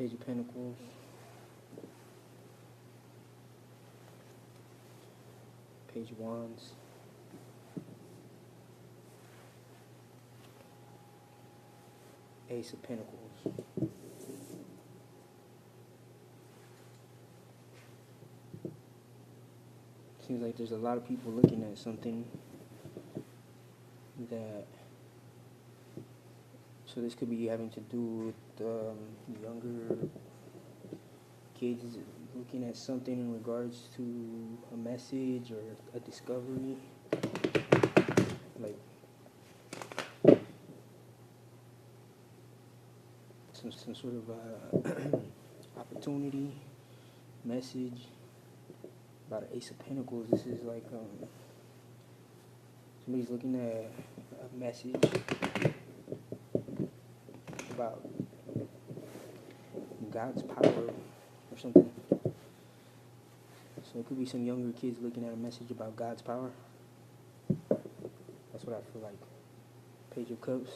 Page of Pentacles, Page of Wands, Ace of Pentacles. Seems like there's a lot of people looking at something that, so this could be having to do with younger kids looking at something in regards to a message or a discovery, like some sort of opportunity, message. About an Ace of Pentacles, this is like somebody's looking at a message about God's power or something. So it could be some younger kids looking at a message about God's power. That's what I feel like. Page of Cups,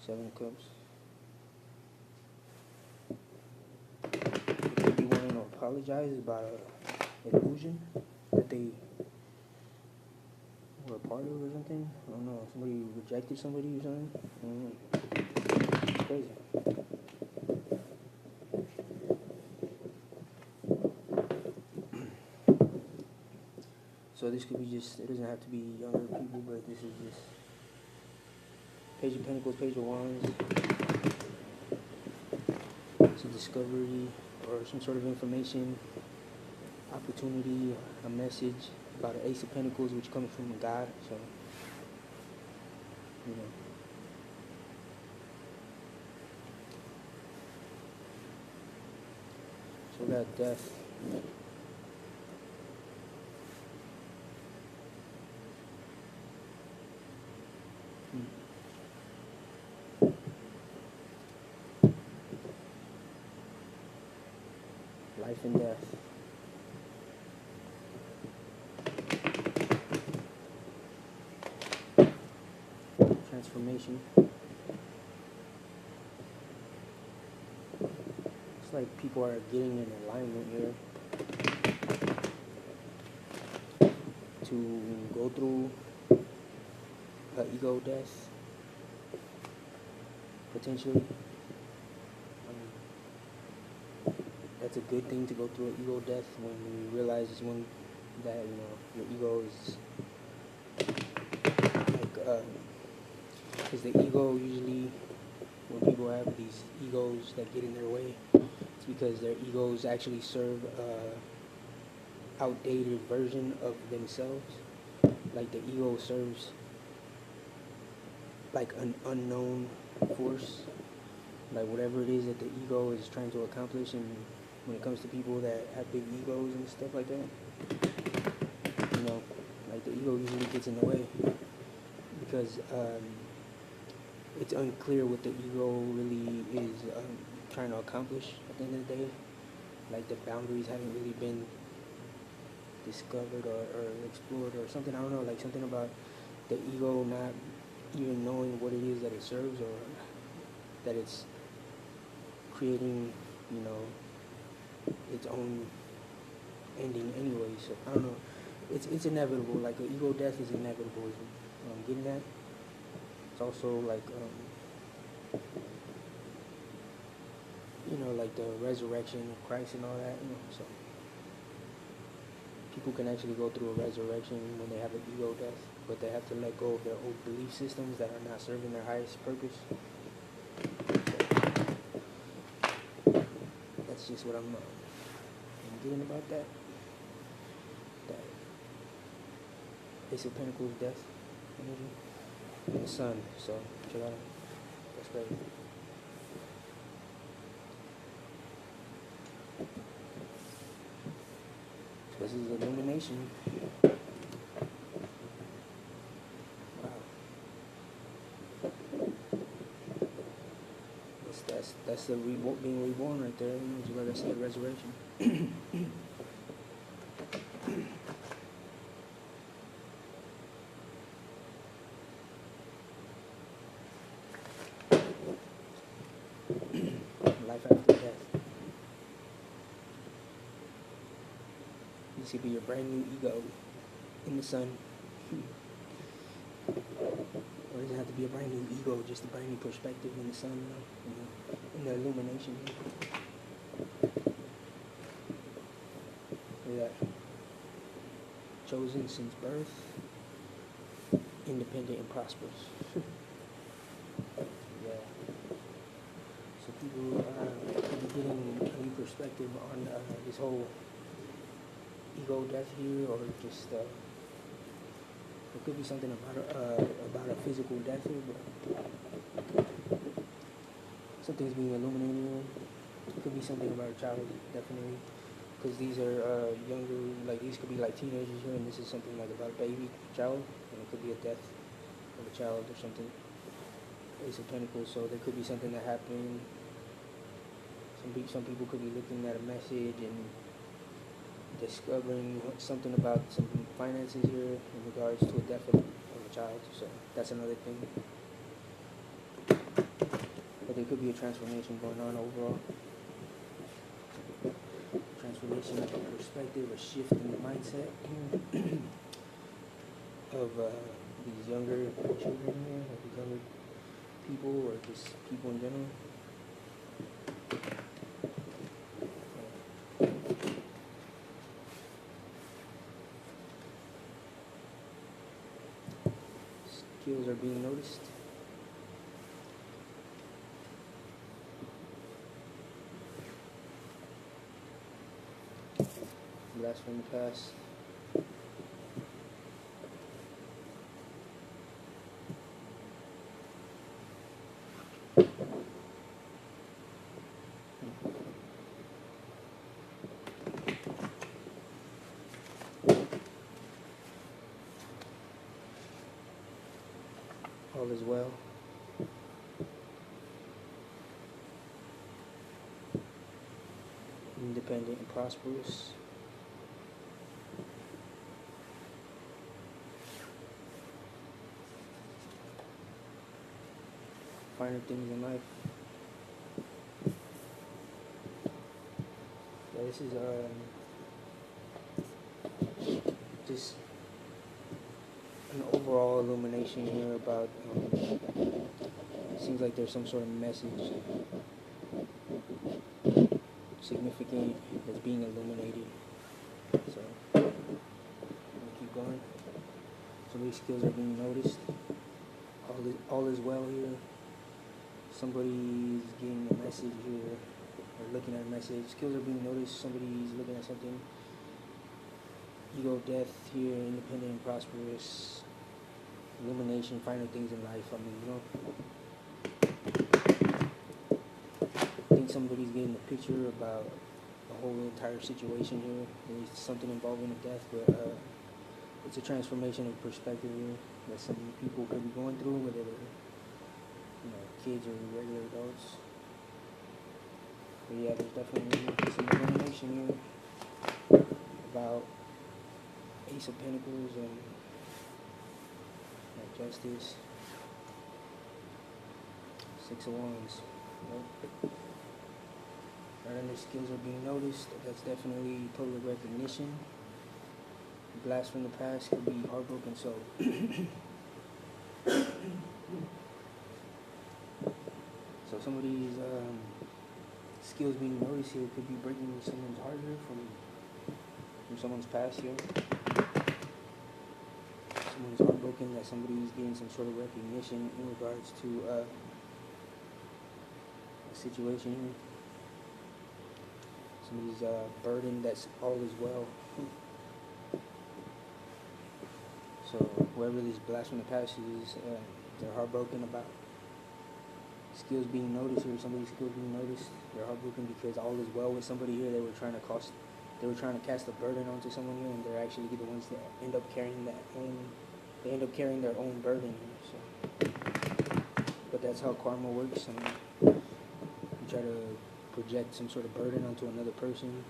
Seven of Cups. It could be wanting to apologize about an illusion that they were a part of or something. I don't know. Somebody rejected somebody or something. I don't know. It's crazy. So this could be just, it doesn't have to be younger people, but this is just Page of Pentacles, Page of Wands. It's a discovery or some sort of information, opportunity, a message about an Ace of Pentacles, which comes from God. So, you know. So we got Death. Life and death. Transformation. It's like people are getting in alignment here to go through an ego death, potentially. That's a good thing to go through an ego death when you realize when that, you know, your ego is like, because the ego usually, when people have these egos that get in their way, it's because their egos actually serve a outdated version of themselves. Like the ego serves like an unknown force, like whatever it is that the ego is trying to accomplish. And when it comes to people that have big egos and stuff like that, you know, like the ego usually gets in the way because it's unclear what the ego really is trying to accomplish at the end of the day. Like the boundaries haven't really been discovered or explored or something. I don't know, like something about the ego not even knowing what it is that it serves, or that it's creating, you know, its own ending anyway. So I don't know. It's inevitable. Like an ego death is inevitable. Is what I'm getting at. It's also like you know, like the resurrection of Christ and all that. You know, so people can actually go through a resurrection when they have an ego death, but they have to let go of their old belief systems that are not serving their highest purpose. So that's just what I'm getting about that. That Ace of Pentacles death energy and the Sun. So check out. That's great. This is illumination. Wow. That's the being reborn right there. Like I said, resurrection. This could be your brand new ego in the sun. Or it doesn't have to be a brand new ego, just a brand new perspective in the sun, in the illumination. Look at that. Chosen since birth, independent and prosperous. Yeah. So people could be getting a new perspective on this whole ego death here, or just it could be something about a physical death here, but something's being illuminated here. It could be something about a child, definitely, because these are younger, like these could be like teenagers here, and this is something like about a baby child, and it could be a death of a child or something. Ace of Pentacles, so there could be something that happened. Some people could be looking at a message and discovering something about some finances here in regards to a death of a child. So that's another thing. But there could be a transformation going on overall. Transformation of a perspective, a shift in the mindset of these younger children here, or these younger people, or just people in general. Skills are being noticed. Blast from the past. All is well. Independent and prosperous. Finer things in life. Yeah, this is just an overall illumination here about it seems like there's some sort of message significant that's being illuminated. So I'm gonna keep going. So these skills are being noticed. All is well here. Somebody's getting a message here, or looking at a message. Skills are being noticed. Somebody's looking at something. Ego death here, independent and prosperous. Illumination, finer things in life. I mean, I think somebody's getting a picture about the whole entire situation here. There's something involving a death, but it's a transformation of perspective here that some people could be going through, whether they're kids or regular adults. But yeah, there's definitely some illumination here about Ace of Pentacles and Justice. Six of Wands. Right under skills are being noticed. That's definitely total recognition. Blast from the past could be heartbroken soul. So somebody's skills being noticed here could be breaking someone's heart here from someone's past here. Someone's heartbroken that somebody's getting some sort of recognition in regards to a situation here. Somebody's burdened that's all is well. So whoever this blast from the past is, they're heartbroken about skills being noticed here. Somebody's skills being noticed. They're heartbroken because all is well with somebody here. They were trying to cast a burden onto someone here, and they're actually the ones that end up carrying they end up carrying their own burden here. So, but that's how karma works. I mean, you try to project some sort of burden onto another person,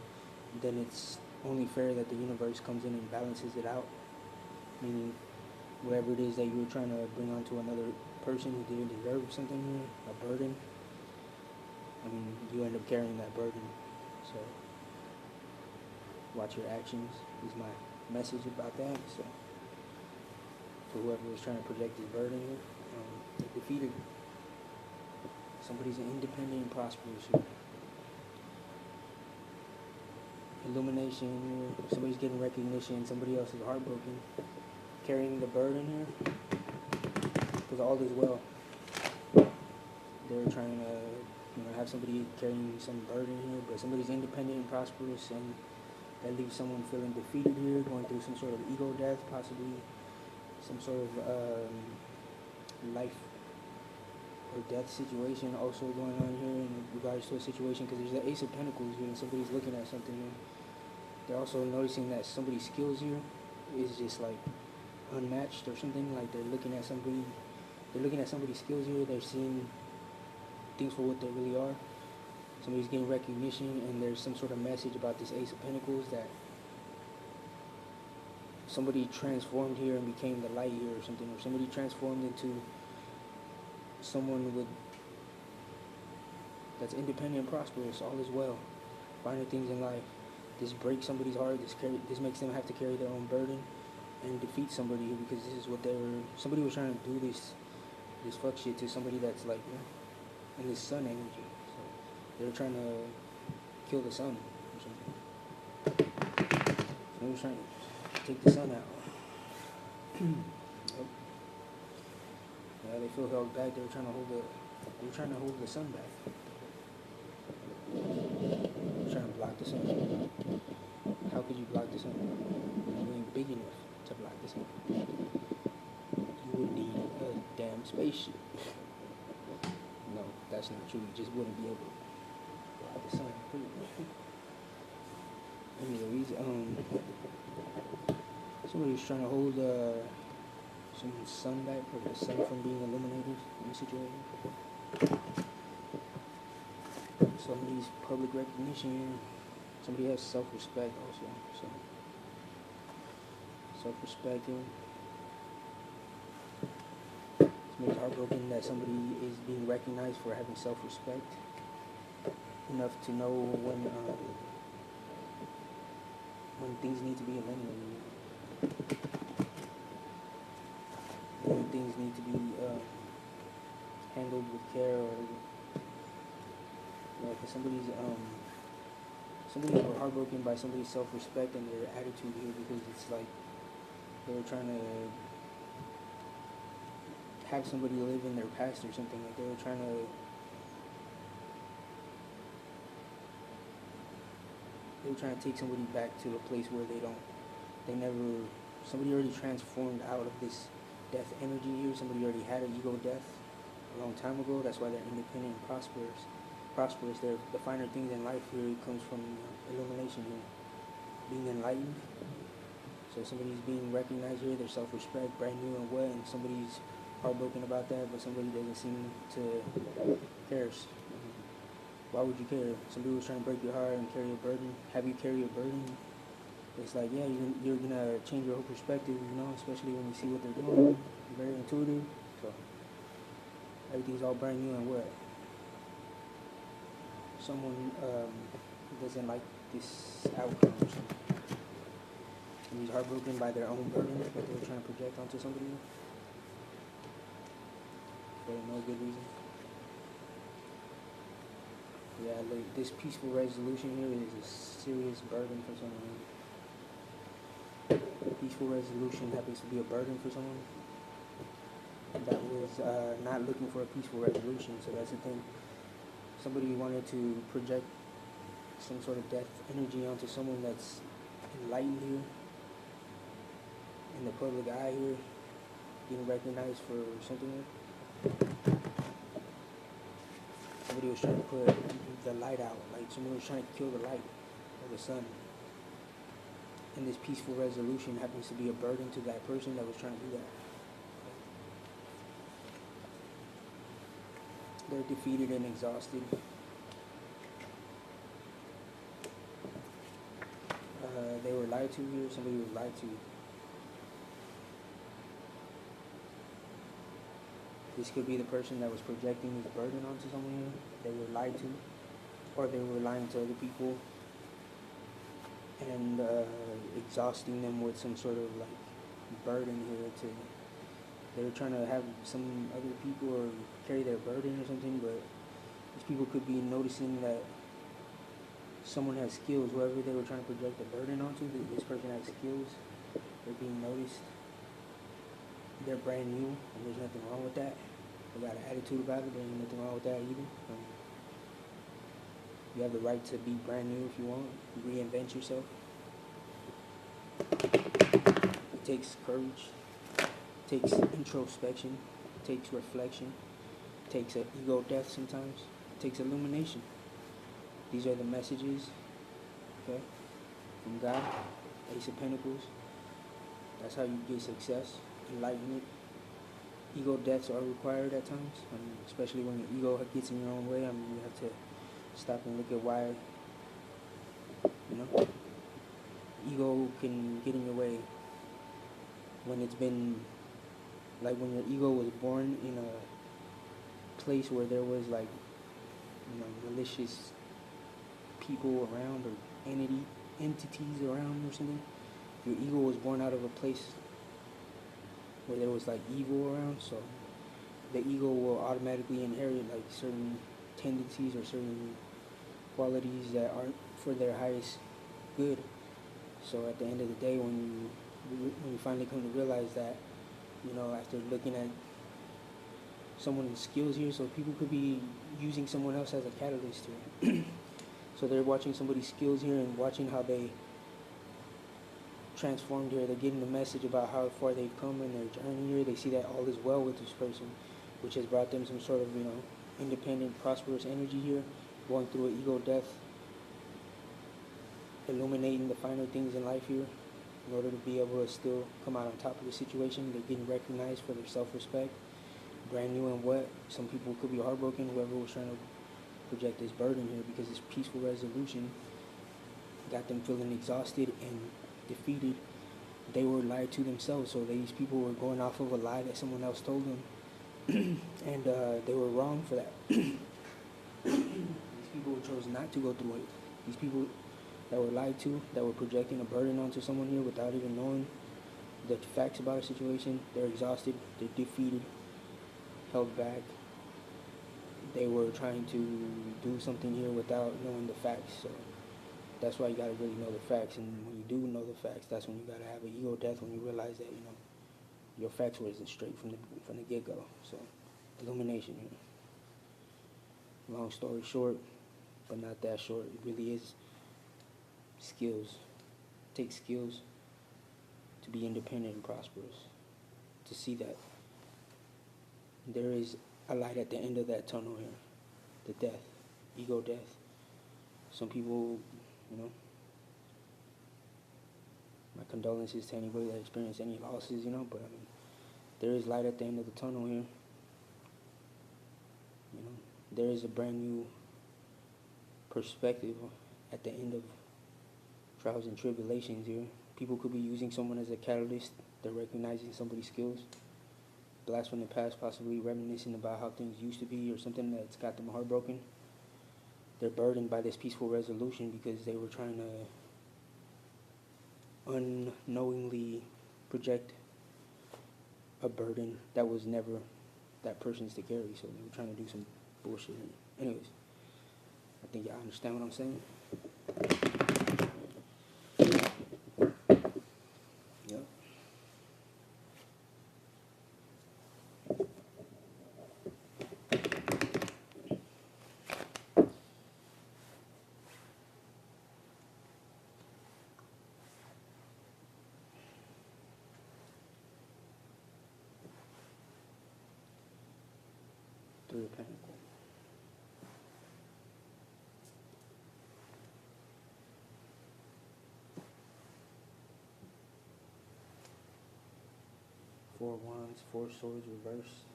then it's only fair that the universe comes in and balances it out. Meaning, whatever it is that you were trying to bring onto another person who didn't deserve something here, a burden, I mean, you end up carrying that burden. So Watch your actions is my message about that. So for whoever was trying to project this burden here, they defeated somebody's independent and prosperous here. Illumination here, somebody's getting recognition, somebody else is heartbroken, carrying the burden here, because all is well. They're trying to, have somebody carrying some burden here, but somebody's independent and prosperous, and that leaves someone feeling defeated here, going through some sort of ego death, possibly some sort of life or death situation also going on here in regards to a situation, because there's the Ace of Pentacles here and somebody's looking at something here. They're also noticing that somebody's skills here is just like unmatched or something. Like they're looking at somebody's skills here. They're seeing things for what they really are. Somebody's getting recognition, and there's some sort of message about this Ace of Pentacles that somebody transformed here and became the light here or something, or somebody transformed into someone that's independent and prosperous. All is well, finding things in life. This breaks somebody's heart. This makes them have to carry their own burden and defeat somebody here, because this is what somebody was trying to do this fuck shit to somebody that's like in this sun energy. So they were trying to kill the sun or something. They were trying to take the sun out. Yep. Yeah, they feel held back. They were trying to hold the sun back. Trying to block the sun. How could you block the sun? You ain't big enough to block the sun. You would need a damn spaceship. No, that's not true. You just wouldn't be able to block the sun. Anyways, somebody was trying to hold some sun back, or the sun from being illuminated in the situation. Somebody's public recognition. Somebody has self-respect also. So self-respect. Somebody's heartbroken that somebody is being recognized for having self-respect enough to know when things need to be eliminated. When things need to be handled with care, or because somebody's heartbroken by somebody's self-respect and their attitude here, because it's like they were trying to have somebody live in their past or something. Like they were trying to take somebody back to a place where somebody already transformed out of this death energy here. Somebody already had an ego death a long time ago. That's why they're independent and prosperous. The finer things in life here comes from illumination here, being enlightened. So somebody's being recognized here, their self-respect, brand new and wet, and somebody's heartbroken about that, but somebody doesn't seem to care. Why would you care? Somebody was trying to break your heart and carry a burden, have you carry a burden. It's like, yeah, you're gonna change your whole perspective, especially when you see what they're doing. You're very intuitive, so everything's all brand new and wet. Someone doesn't like this outcome or something. Somebody's heartbroken by their own burden that they were trying to project onto somebody for no good reason. Yeah, this peaceful resolution here is a serious burden for someone. Peaceful resolution happens to be a burden for someone that was not looking for a peaceful resolution. So that's the thing. Somebody wanted to project some sort of death energy onto someone that's enlightened here, in the public eye here, getting recognized for something. Somebody was trying to put the light out, like someone was trying to kill the light of the sun. And this peaceful resolution happens to be a burden to that person that was trying to do that. They're defeated and exhausted. They were lied to here. Somebody was lied to. This could be the person that was projecting this burden onto someone here. They were lied to, or they were lying to other people and exhausting them with some sort of like burden here to they're trying to have some other people or carry their burden or something, but these people could be noticing that someone has skills. Whoever they were trying to project the burden onto, this person has skills. They're being noticed. They're brand new, and there's nothing wrong with that. They got an attitude about it. There's nothing wrong with that either. You have the right to be brand new if you want. Reinvent yourself. It takes courage. It takes introspection. It takes reflection. It takes an ego death sometimes. It takes illumination. These are the messages, okay, from God, Ace of Pentacles. That's how you get success, enlightenment. Ego deaths are required at times, especially when your ego gets in your own way. You have to stop and look at why, ego can get in your way when it's been, like when your ego was born in a place where there was like, malicious people around or entities around or something. Your ego was born out of a place where there was like evil around, so the ego will automatically inherit like certain tendencies or certain qualities that aren't for their highest good. So at the end of the day, when you finally come to realize that, after looking at someone's skills here, so people could be using someone else as a catalyst here. So they're watching somebody's skills here and watching how they transformed here. They're getting the message about how far they've come in their journey here. They see that all is well with this person, which has brought them some sort of, independent, prosperous energy here, going through an ego death, illuminating the finer things in life here in order to be able to still come out on top of the situation. They're getting recognized for their self-respect, brand new and wet. Some people could be heartbroken, whoever was trying to project this burden here, because this peaceful resolution got them feeling exhausted and defeated. They were lied to themselves, so these people were going off of a lie that someone else told them, and they were wrong for that. These people chose not to go through it. These people that were lied to, that were projecting a burden onto someone here without even knowing the facts about a situation, they're exhausted, they're defeated, held back. They were trying to do something here without knowing the facts, so that's why you gotta really know the facts. And when you do know the facts, that's when you gotta have an ego death, when you realize that your facts wasn't straight from the get-go. So illumination here. Long story short, but not that short. It really is skills. It takes skills to be independent and prosperous. To see that there is a light at the end of that tunnel here. The death, ego death. Some people, my condolences to anybody that experienced any losses, but there is light at the end of the tunnel here. There is a brand new perspective at the end of trials and tribulations here. People could be using someone as a catalyst. They're recognizing somebody's skills. Blast from the past, possibly reminiscing about how things used to be or something that's got them heartbroken. They're burdened by this peaceful resolution because they were trying to unknowingly project a burden that was never that person's to carry. So they were trying to do some bullshit. Anyways, I think y'all understand what I'm saying. Yep. Three of Pentacles. Four of Wands, Four of Swords reversed.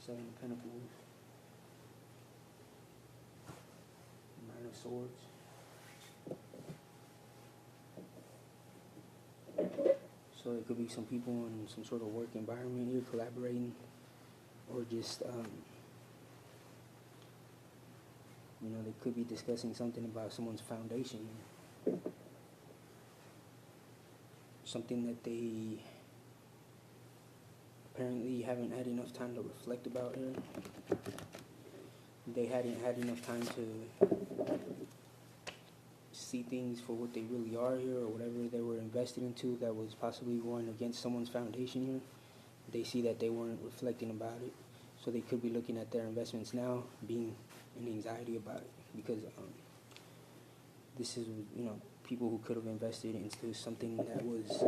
Seven of Pentacles. Nine of Swords. So it could be some people in some sort of work environment here collaborating, or just You know, they could be discussing something about someone's foundation, something that they apparently haven't had enough time to reflect about here. They hadn't had enough time to see things for what they really are here, or whatever they were invested into that was possibly going against someone's foundation here. They see that they weren't reflecting about it, so they could be looking at their investments now, being in anxiety about it, because this is, you know, people who could have invested into something that was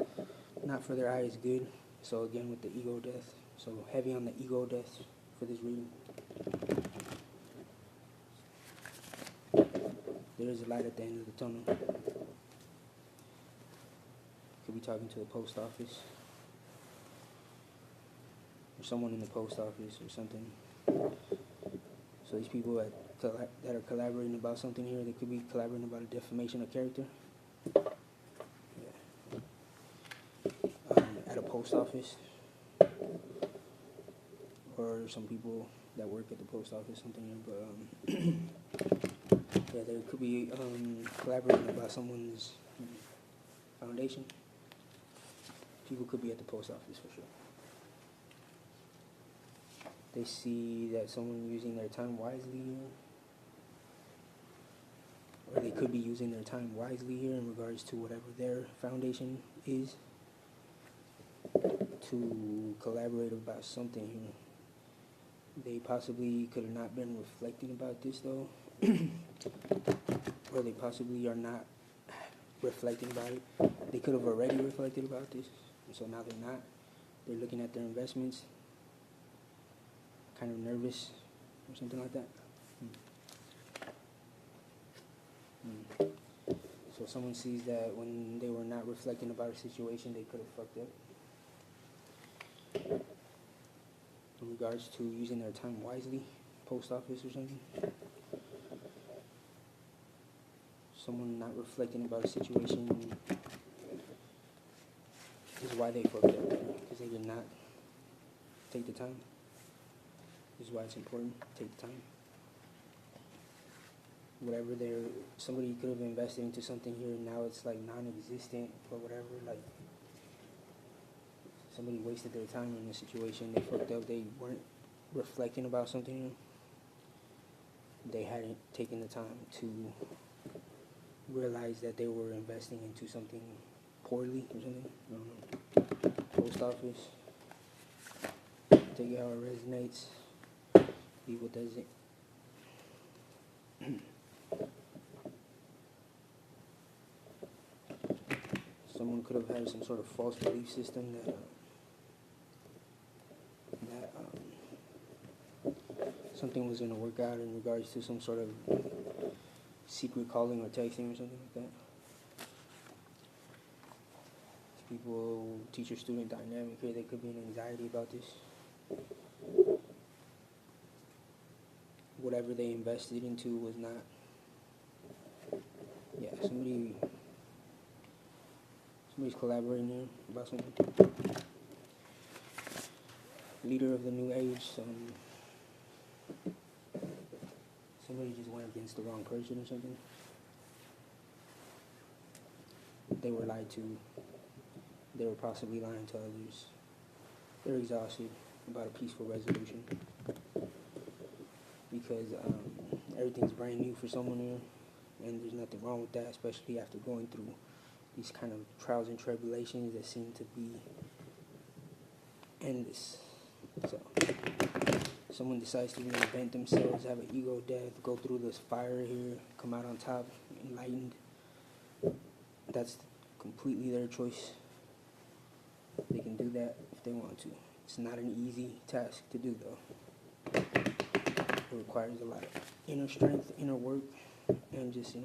not for their highest good. So again, with the ego death, so heavy on the ego death for this reading. There is a light at the end of the tunnel. Could be talking to the post office, or someone in the post office or something. So these people that are collaborating about something here, they could be collaborating about a defamation of character. Yeah. At a post office, or some people that work at the post office, something here. But yeah, they could be collaborating about someone's foundation. People could be at the post office for sure. They see that someone using their time wisely here, or they could be using their time wisely here in regards to whatever their foundation is, to collaborate about something here. They possibly could have not been reflecting about this though, or they possibly are not reflecting about it. They could have already reflected about this, and so now they're not. They're looking at their investments, kind of nervous or something like that. So someone sees that when they were not reflecting about a situation, they could have fucked up. In regards to using their time wisely, post office or something. Someone not reflecting about a situation is why they fucked up, because they did not take the time. This is why it's important to take the time. Whatever somebody could have invested into something here, now it's like non-existent or whatever. Like somebody wasted their time in a situation, they fucked up, they weren't reflecting about something. They hadn't taken the time to realize that they were investing into something poorly or something. I don't know. Post office. Take it how it resonates. Leave what doesn't. Someone could have had some sort of false belief system that something was going to work out in regards to some sort of secret calling or texting or something like that. People, teacher-student dynamic here, they could be in anxiety about this. Whatever they invested into was not, yeah, somebody's collaborating here about something. Leader of the new age, somebody just went against the wrong person or something. They were lied to. They were possibly lying to others. They're exhausted about a peaceful resolution, because everything's brand new for someone here, and there's nothing wrong with that, especially after going through these kind of trials and tribulations that seem to be endless. So someone decides to reinvent themselves, have an ego death, go through this fire here, come out on top, enlightened. That's completely their choice. They can do that if they want to. It's not an easy task to do, though. It requires a lot of inner strength, inner work, and just,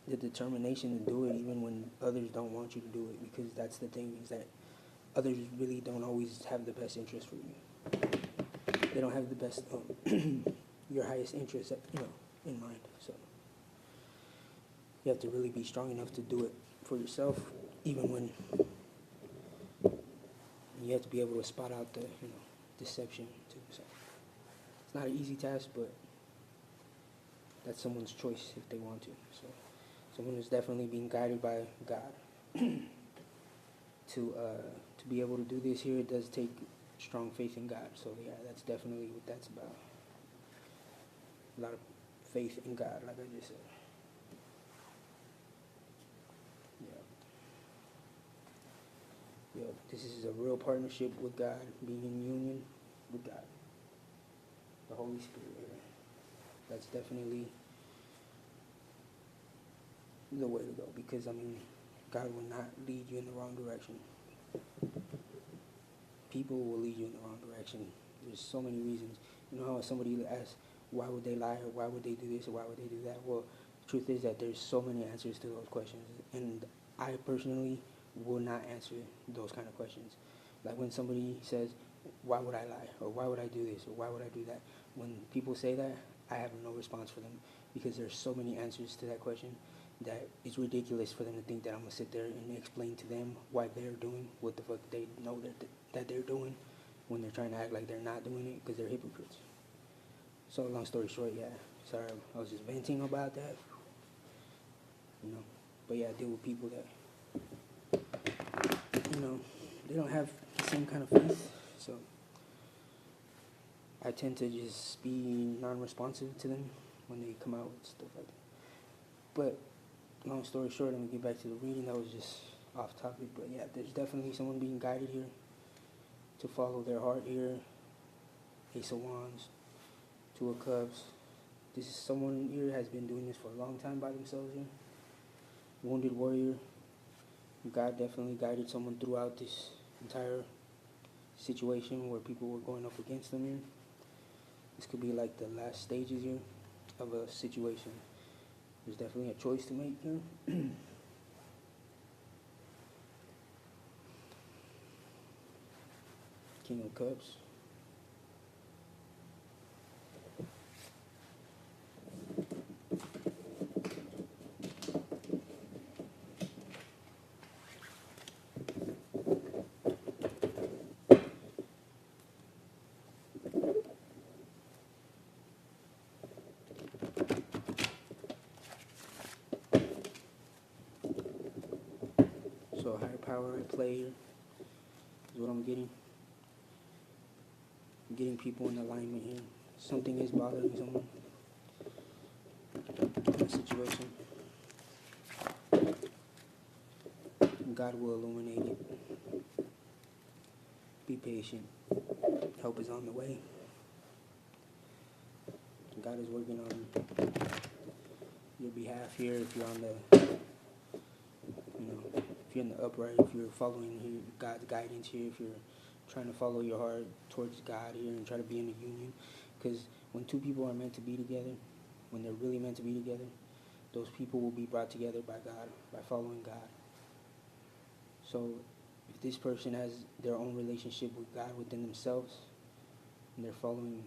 the determination to do it even when others don't want you to do it, because that's the thing, is that others really don't always have the best interest for you. They don't have the best, your highest interest, in mind. So you have to really be strong enough to do it for yourself, even when you have to be able to spot out the, deception too. So it's not an easy task, but that's someone's choice if they want to. So someone is definitely being guided by God to be able to do this here. It does take strong faith in God. So yeah, that's definitely what that's about. A lot of faith in God, like I just said. Yeah. This is a real partnership with God, being in union with God, the Holy Spirit. That's definitely the way to go, because I mean, God will not lead you in the wrong direction. People will lead you in the wrong direction. There's so many reasons. You know how somebody asks, why would they lie, or why would they do this, or why would they do that? Well, the truth is that there's so many answers to those questions, and I personally will not answer those kind of questions. Like when somebody says, why would I lie, or why would I do this, or why would I do that? When people say that, I have no response for them, because there's so many answers to that question that it's ridiculous for them to think that I'm going to sit there and explain to them why they're doing what the fuck they know that they're doing, when they're trying to act like they're not doing it, because they're hypocrites. So long story short, yeah, sorry, I was just venting about that, you know. But yeah, I deal with people that, you know, they don't have the same kind of faith, so I tend to just be non-responsive to them when they come out with stuff like that. But long story short, let me get back to the reading. That was just off topic, but yeah, there's definitely someone being guided here to follow their heart here. Ace of Wands, Two of Cups. This is someone here has been doing this for a long time by themselves here. Wounded warrior. God definitely guided someone throughout this entire situation where people were going up against them here. This could be like the last stages here of a situation. There's definitely a choice to make here. King of Cups. So higher power at play here is what I'm getting. I'm getting people in alignment here. Something is bothering someone in a situation. God will illuminate it. Be patient. Help is on the way. God is working on your behalf here. If you're on the, if you're in the upright, if you're following God's guidance here, if you're trying to follow your heart towards God here and try to be in a union, because when two people are meant to be together, when they're really meant to be together, those people will be brought together by God, by following God. So if this person has their own relationship with God within themselves, and they're following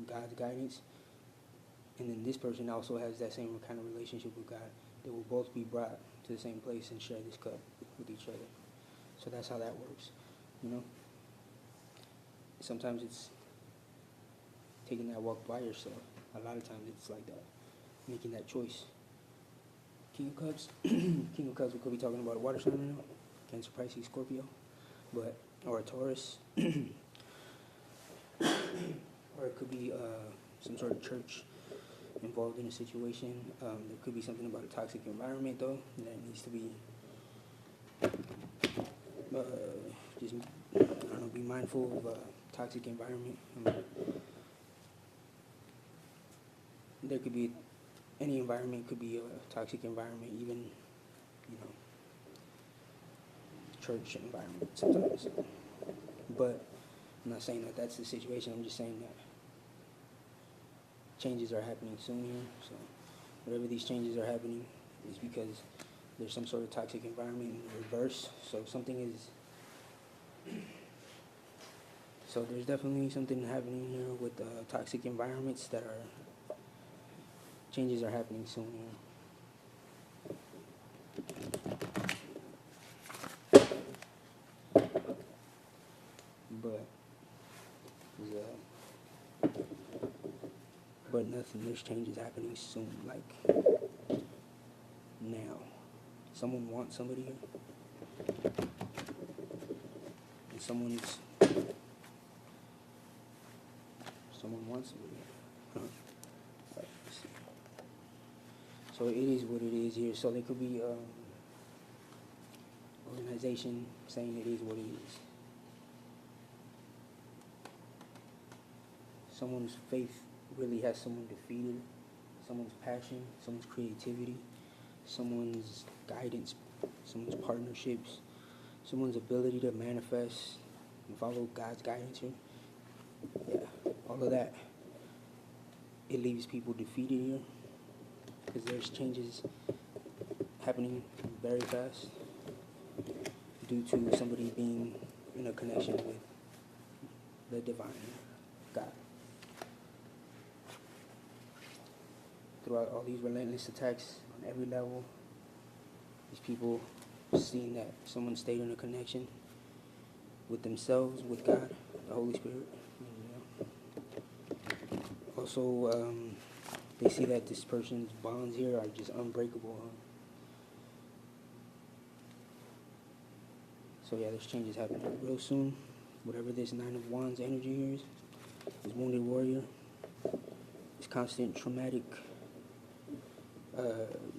God's guidance, and then this person also has that same kind of relationship with God, they will both be brought to the same place and share this cup with each other. So that's how that works, you know. Sometimes it's taking that walk by yourself. A lot of times it's like that, making that choice. King of Cups. King of Cups, we could be talking about a water sign right now. Cancer, Pisces, Scorpio, or a Taurus. Or it could be some sort of church involved in a situation. There could be something about a toxic environment, though, that needs to be just, I don't know, be mindful of a toxic environment. There could be, any environment could be a toxic environment, even, church environment sometimes. But I'm not saying that that's the situation. I'm just saying that changes are happening soon here. So whatever these changes are happening is because there's some sort of toxic environment in reverse. So so there's definitely something happening here with toxic environments that are, changes are happening soon here. But but nothing. There's changes happening soon, like now. Someone wants somebody here, and someone wants somebody here. Huh. Right, let's see. So it is what it is here. So there could be organization saying it is what it is. Someone's faith really has someone defeated. Someone's passion, someone's creativity, someone's guidance, someone's partnerships, someone's ability to manifest and follow God's guidance here. Yeah, all of that. It leaves people defeated here because there's changes happening very fast due to somebody being in a connection with the divine God. Throughout all these relentless attacks on every level, these people seeing that someone stayed in a connection with themselves, with God, the Holy Spirit. Also, they see that this person's bonds here are just unbreakable. So yeah, there's changes happening real soon. Whatever this Nine of Wands energy here is, this wounded warrior, this constant traumatic,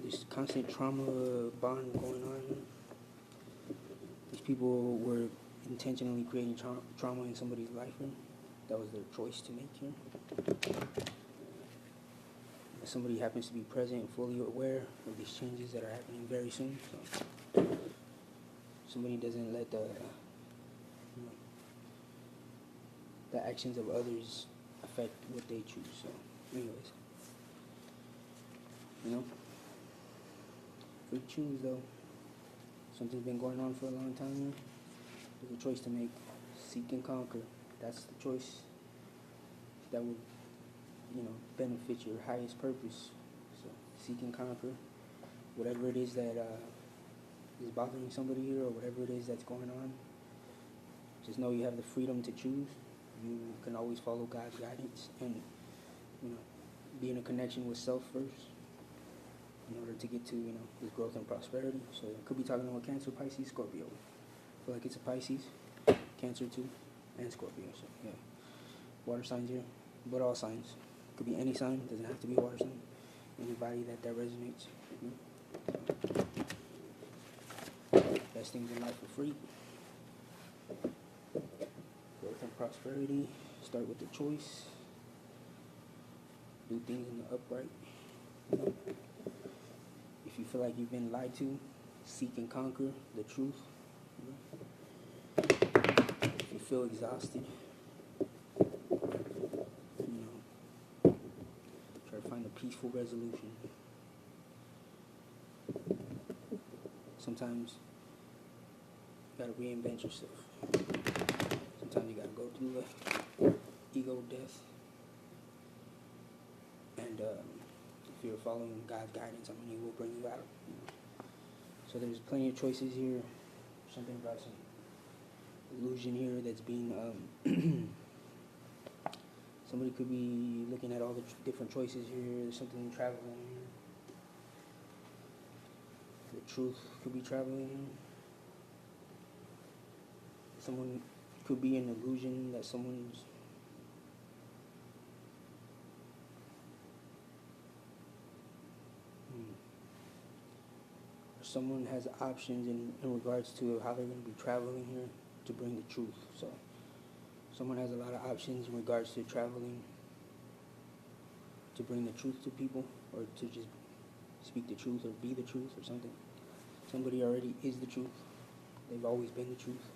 this constant trauma bond going on here. These people were intentionally creating trauma in somebody's life here. That was their choice to make here. Somebody happens to be present and fully aware of these changes that are happening very soon. So somebody doesn't let the actions of others affect what they choose. So anyways, if we choose though, something's been going on for a long time here. There's a choice to make. Seek and conquer. That's the choice that would, benefit your highest purpose. So seek and conquer. Whatever it is that is bothering somebody here, or whatever it is that's going on, just know you have the freedom to choose. You can always follow God's guidance and, be in a connection with self first in order to get to, this growth and prosperity. So I could be talking about Cancer, Pisces, Scorpio. I feel like it's a Pisces, Cancer too, and Scorpio. So yeah, water signs here, but all signs. Could be any sign, doesn't have to be a water sign. Anybody that resonates. Best things in life are free. Growth and prosperity start with the choice. Do things in the upright. If you feel like you've been lied to, seek and conquer the truth. If you feel exhausted, try to find a peaceful resolution. Sometimes you gotta reinvent yourself. Sometimes you gotta go through the ego death. And if you're following God's guidance, He will bring you out. So there's plenty of choices here. Something about some illusion here that's being somebody could be looking at all the different choices here. There's something traveling here. The truth could be traveling. Someone could be an illusion that someone's someone has options in regards to how they're going to be traveling here to bring the truth. So someone has a lot of options in regards to traveling to bring the truth to people, or to just speak the truth or be the truth or something. Somebody already is the truth. They've always been the truth.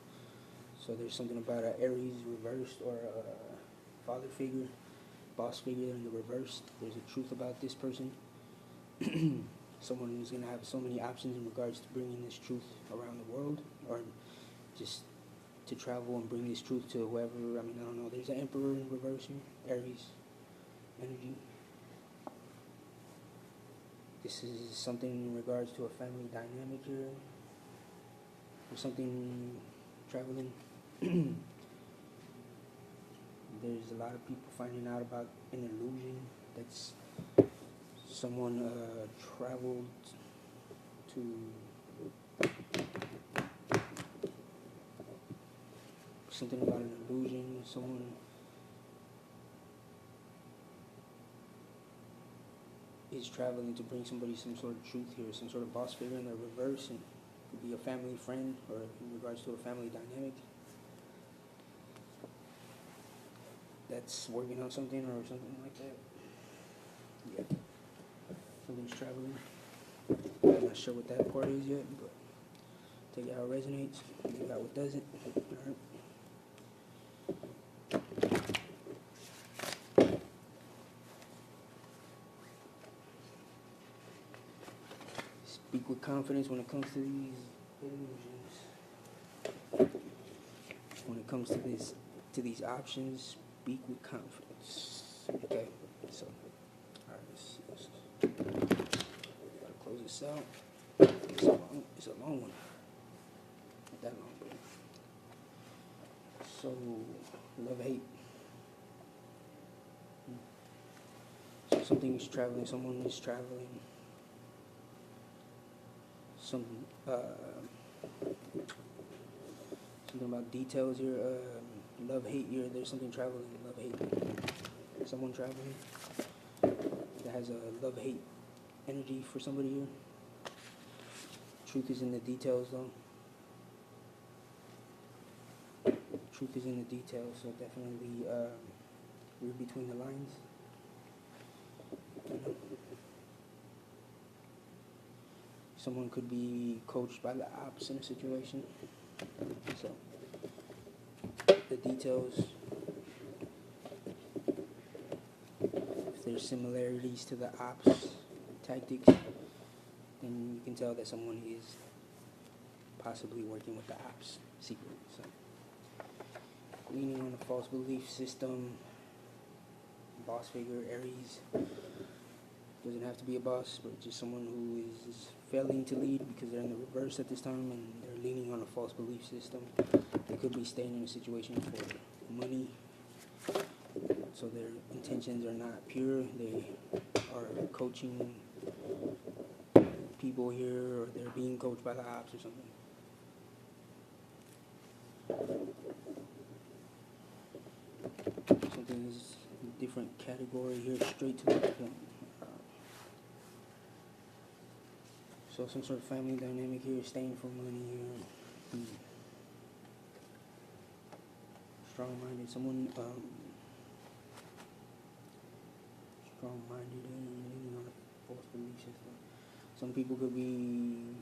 So there's something about an Aries reversed, or a father figure, boss figure in the reverse. There's a truth about this person. Someone who's going to have so many options in regards to bringing this truth around the world, or just to travel and bring this truth to whoever. I don't know. There's an Emperor in reverse here, Aries energy. This is something in regards to a family dynamic here, or something traveling. There's a lot of people finding out about an illusion That's someone traveled to something about an illusion. Someone is traveling to bring somebody some sort of truth here, some sort of boss figure in the reverse, and it could be a family friend or in regards to a family dynamic that's working on something or something like that. Yeah, something's traveling. I'm not sure what that part is yet, but take it how it resonates, leave out what doesn't. Alright. Speak with confidence when it comes to these illusions. When it comes to these options, speak with confidence. Okay, so alright, let's gotta close this out. It's a long one. Not that long, but so love hate. So something is traveling, someone is traveling. Something about details here. Love hate here. There's something traveling. Love hate. Someone traveling that has a love hate energy for somebody here. Truth is in the details, though. Truth is in the details, so definitely read between the lines. You know? Someone could be coached by the ops in a situation. So, the details, if there's similarities to the ops tactics, then you can tell that someone is possibly working with the ops secretly. So, leaning on a false belief system, boss figure, Aries. Doesn't have to be a boss, but just someone who is failing to lead because they're in the reverse at this time and they're leaning on a false belief system. They could be staying in a situation for money, so their intentions are not pure. They are coaching people here, or they're being coached by the ops or something. Something is a different category here, straight to the point. So some sort of family dynamic here, staying for money here. Strong-minded, someone strong-minded and leaning on a false belief system. Some people could be,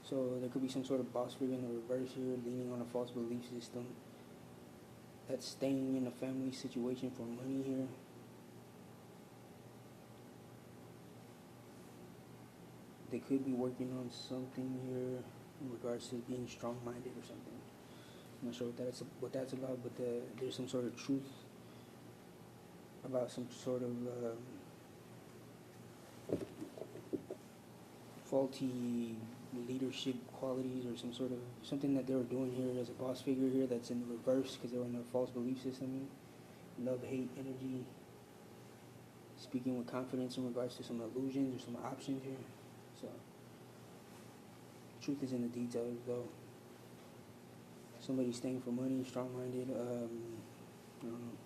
so there could be some sort of boss figure in the reverse here, leaning on a false belief system. That's staying in a family situation for money here. They could be working on something here in regards to being strong-minded or something. I'm not sure what that's about, but there's some sort of truth about some sort of faulty leadership qualities or some sort of something that they were doing here as a boss figure here that's in the reverse because they were in a false belief system. Love-hate energy. Speaking with confidence in regards to some illusions or some options here. So, truth is in the details, though. Somebody staying for money, strong-minded. I don't know.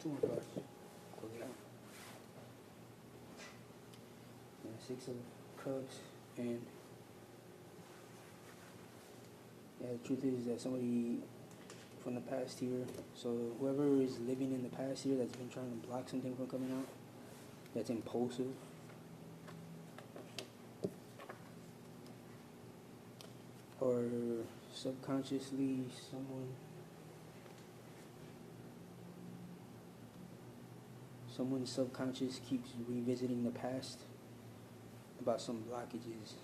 Two more cards. Close it out. Yeah, 6 of Cups, and yeah, the truth is that somebody from the past here. So whoever is living in the past here that's been trying to block something from coming out, that's impulsive. Or subconsciously someone's subconscious keeps revisiting the past about some blockages.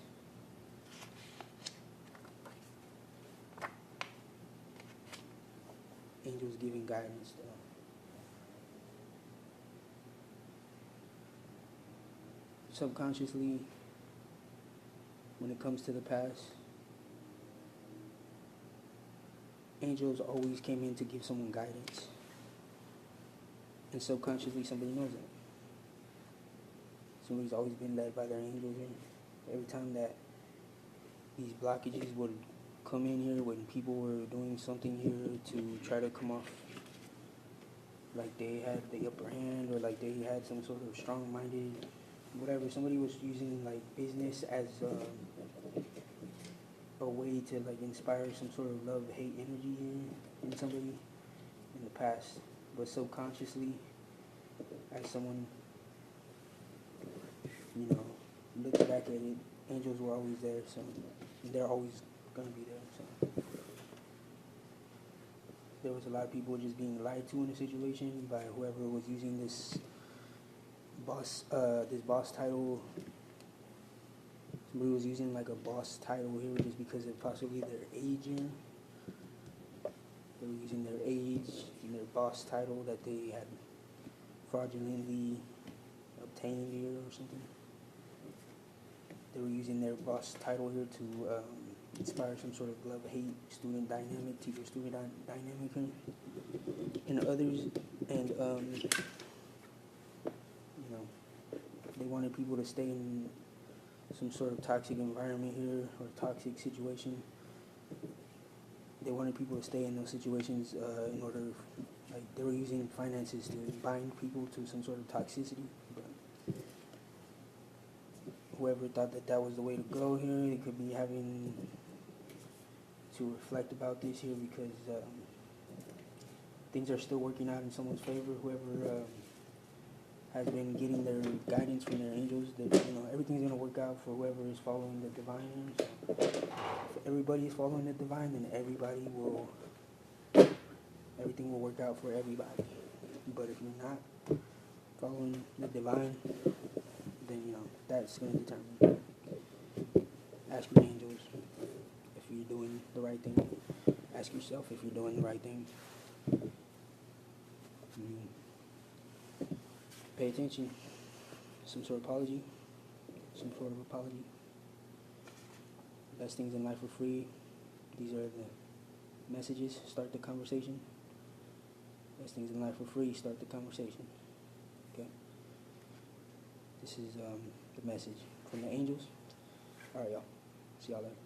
Angels giving guidance, though. Subconsciously, when it comes to the past, angels always came in to give someone guidance, and subconsciously somebody knows it. Somebody's always been led by their angels, and every time that these blockages would come in here, when people were doing something here to try to come off like they had the upper hand, or like they had some sort of strong-minded, whatever. Somebody was using like business as a way to like inspire some sort of love-hate energy here in somebody in the past, but subconsciously, as someone, looks back at it, angels were always there, so they're always gonna be there. So there was a lot of people just being lied to in the situation by whoever was using this boss title. Somebody was using like a boss title here just because of possibly their age. They were using their age and their boss title that they had fraudulently obtained here or something. They were using their boss title here to inspire some sort of love-hate student dynamic, teacher-student dynamic here, and others. And, they wanted people to stay in some sort of toxic environment here, or toxic situation. They wanted people to stay in those situations in order, like, they were using finances to bind people to some sort of toxicity. But whoever thought that that was the way to go here, they could be having to reflect about this here, because things are still working out in someone's favor. Whoever has been getting their guidance from their angels, that everything's gonna work out for whoever is following the divine. So if everybody is following the divine, then everything will work out for everybody. But if you're not following the divine, then that's gonna determine. Ask your angels if you're doing the right thing. Ask yourself if you're doing the right thing. Pay attention. Some sort of apology. Best things in life are free. These are the messages. Start the conversation. Best things in life are free. Start the conversation. Okay? This is the message from the angels. All right, y'all. See y'all later.